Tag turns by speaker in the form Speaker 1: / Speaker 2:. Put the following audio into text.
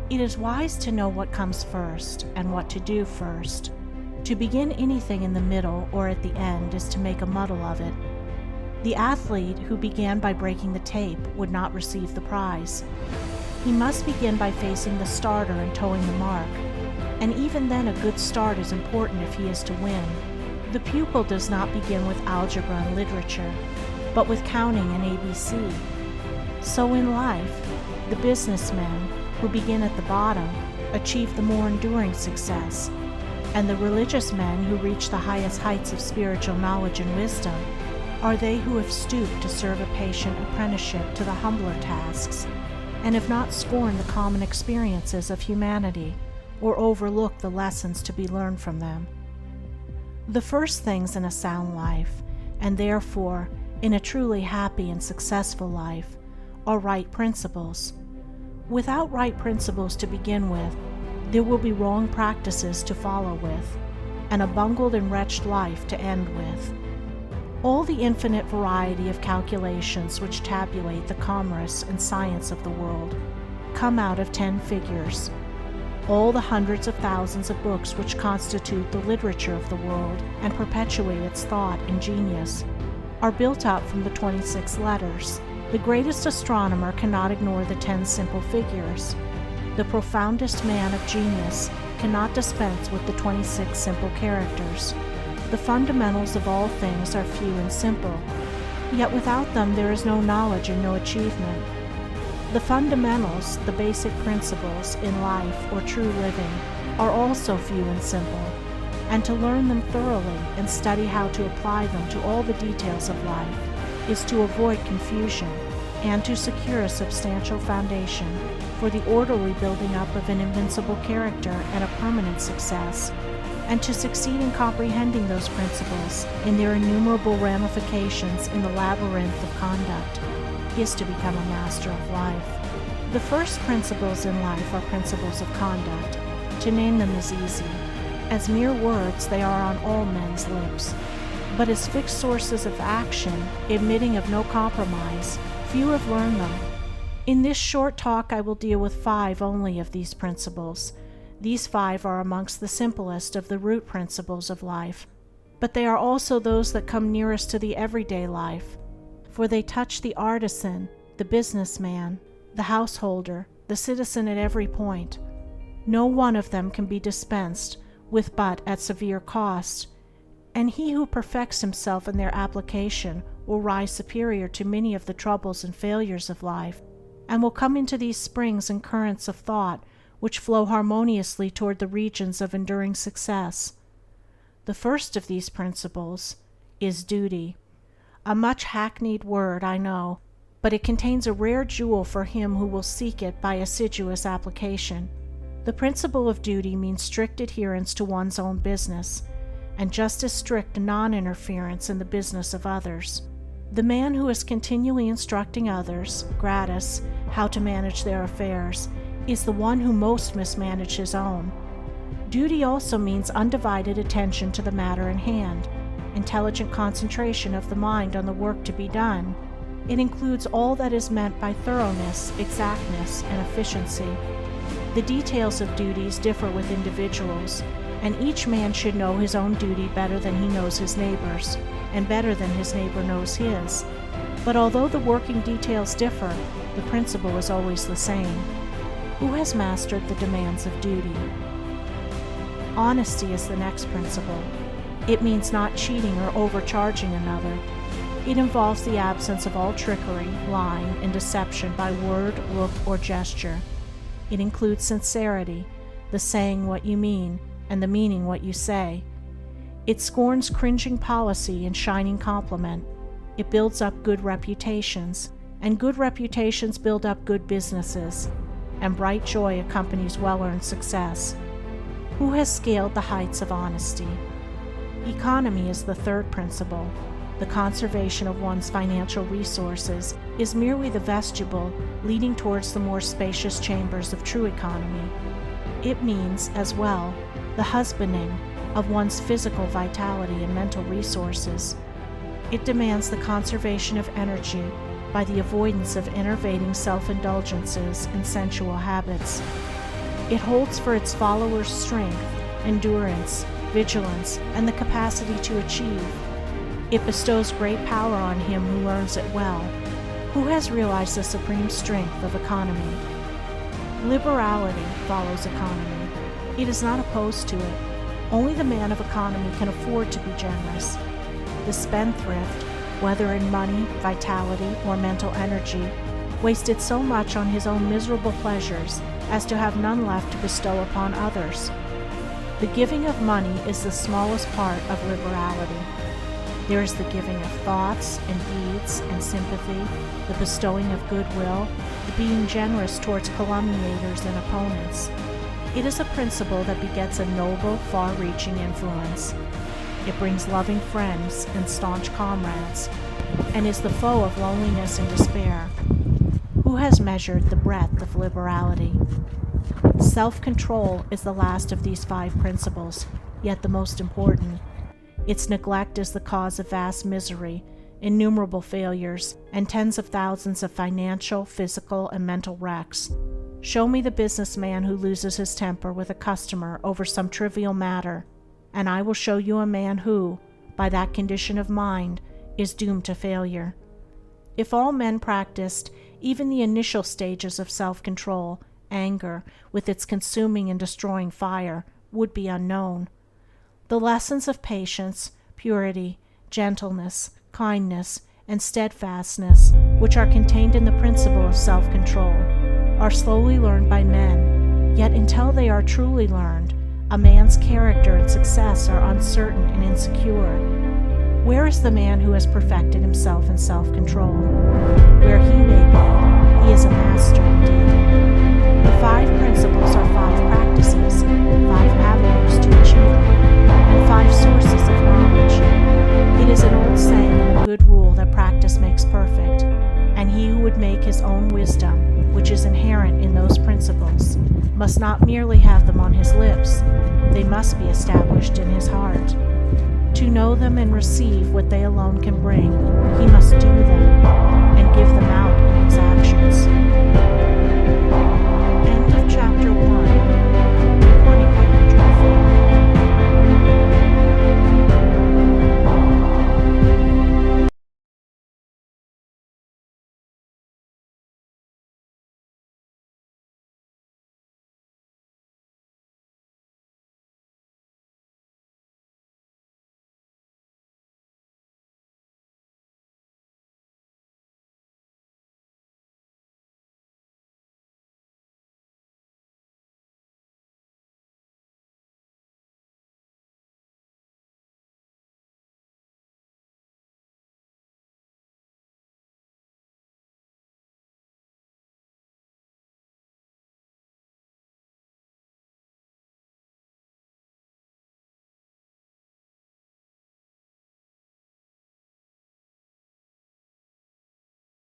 Speaker 1: It is wise to know what comes first and what to do first. To begin anything in the middle or at the end is to make a muddle of it. The athlete who began by breaking the tape would not receive the prize. He must begin by facing the starter and toeing the mark, and even then a good start is important if he is to win. The pupil does not begin with algebra and literature, but with counting and ABC. So in life, the businessmen who begin at the bottom achieve the more enduring success, and the religious men who reach the highest heights of spiritual knowledge and wisdom are they who have stooped to serve a patient apprenticeship to the humbler tasks, and have not scorned the common experiences of humanity, or overlooked the lessons to be learned from them. The first things in a sound life, and therefore in a truly happy and successful life, are right principles. Without right principles to begin with, there will be wrong practices to follow with, and a bungled and wretched life to end with. All the infinite variety of calculations which tabulate the commerce and science of the world come out of 10 figures. All the hundreds of thousands of books which constitute the literature of the world and perpetuate its thought and genius are built up from the 26 letters. The greatest astronomer cannot ignore the 10 simple figures. The profoundest man of genius cannot dispense with the 26 simple characters. The fundamentals of all things are few and simple, yet without them there is no knowledge and no achievement. The fundamentals, the basic principles in life or true living, are also few and simple, and to learn them thoroughly and study how to apply them to all the details of life is to avoid confusion and to secure a substantial foundation for the orderly building up of an invincible character and a permanent success. And to succeed in comprehending those principles in their innumerable ramifications in the labyrinth of conduct is to become a master of life. The first principles in life are principles of conduct. To name them is easy. As mere words, they are on all men's lips. But as fixed sources of action, admitting of no compromise, few have learned them. In this short talk I will deal with 5 only of these principles. These 5 are amongst the simplest of the root principles of life, but they are also those that come nearest to the everyday life, for they touch the artisan, the businessman, the householder, the citizen at every point. No one of them can be dispensed with but at severe cost, and he who perfects himself in their application will rise superior to many of the troubles and failures of life, and will come into these springs and currents of thought which flow harmoniously toward the regions of enduring success. The first of these principles is duty. A much hackneyed word, I know, but it contains a rare jewel for him who will seek it by assiduous application. The principle of duty means strict adherence to one's own business, and just as strict non-interference in the business of others. The man who is continually instructing others, gratis, how to manage their affairs, is the one who most mismanages his own. Duty also means undivided attention to the matter in hand, intelligent concentration of the mind on the work to be done. It includes all that is meant by thoroughness, exactness, and efficiency. The details of duties differ with individuals, and each man should know his own duty better than he knows his neighbor's, and better than his neighbor knows his. But although the working details differ, the principle is always the same. Who has mastered the demands of duty? Honesty is the next principle. It means not cheating or overcharging another. It involves the absence of all trickery, lying, and deception by word, look, or gesture. It includes sincerity, the saying what you mean, and the meaning what you say. It scorns cringing policy and shining compliment. It builds up good reputations, and good reputations build up good businesses, and bright joy accompanies well-earned success. Who has scaled the heights of honesty? Economy is the third principle. The conservation of one's financial resources is merely the vestibule leading towards the more spacious chambers of true economy. It means, as well, the husbanding of one's physical vitality and mental resources. It demands the conservation of energy by the avoidance of enervating self-indulgences and sensual habits. It holds for its followers strength, endurance, vigilance, and the capacity to achieve. It bestows great power on him who learns it well, who has realized the supreme strength of economy. Liberality follows economy. It is not opposed to it. Only the man of economy can afford to be generous. The spendthrift, whether in money, vitality, or mental energy, wasted so much on his own miserable pleasures as to have none left to bestow upon others. The giving of money is the smallest part of liberality. There is the giving of thoughts and deeds and sympathy, the bestowing of goodwill, the being generous towards calumniators and opponents. It is a principle that begets a noble, far-reaching influence. It brings loving friends and staunch comrades, and is the foe of loneliness and despair. Who has measured the breadth of liberality? Self-control is the last of these 5 principles, yet the most important. Its neglect is the cause of vast misery, innumerable failures, and tens of thousands of financial, physical, and mental wrecks. Show me the businessman who loses his temper with a customer over some trivial matter, and I will show you a man who, by that condition of mind, is doomed to failure. If all men practiced even the initial stages of self-control, anger, with its consuming and destroying fire, would be unknown. The lessons of patience, purity, gentleness, kindness, and steadfastness, which are contained in the principle of self-control, are slowly learned by men, yet until they are truly learned, a man's character and success are uncertain and insecure. Where is the man who has perfected himself in self-control? Where he may be, he is a master indeed. The 5 principles are 5 practices, 5 avenues to achievement, and 5 sources of knowledge. It is an old saying and a good rule that practice makes perfect, and he who would make his own wisdom, which is inherent in those principles, must not merely have them on his lips, they must be established in his heart. To know them and receive what they alone can bring, he must do them, and give them out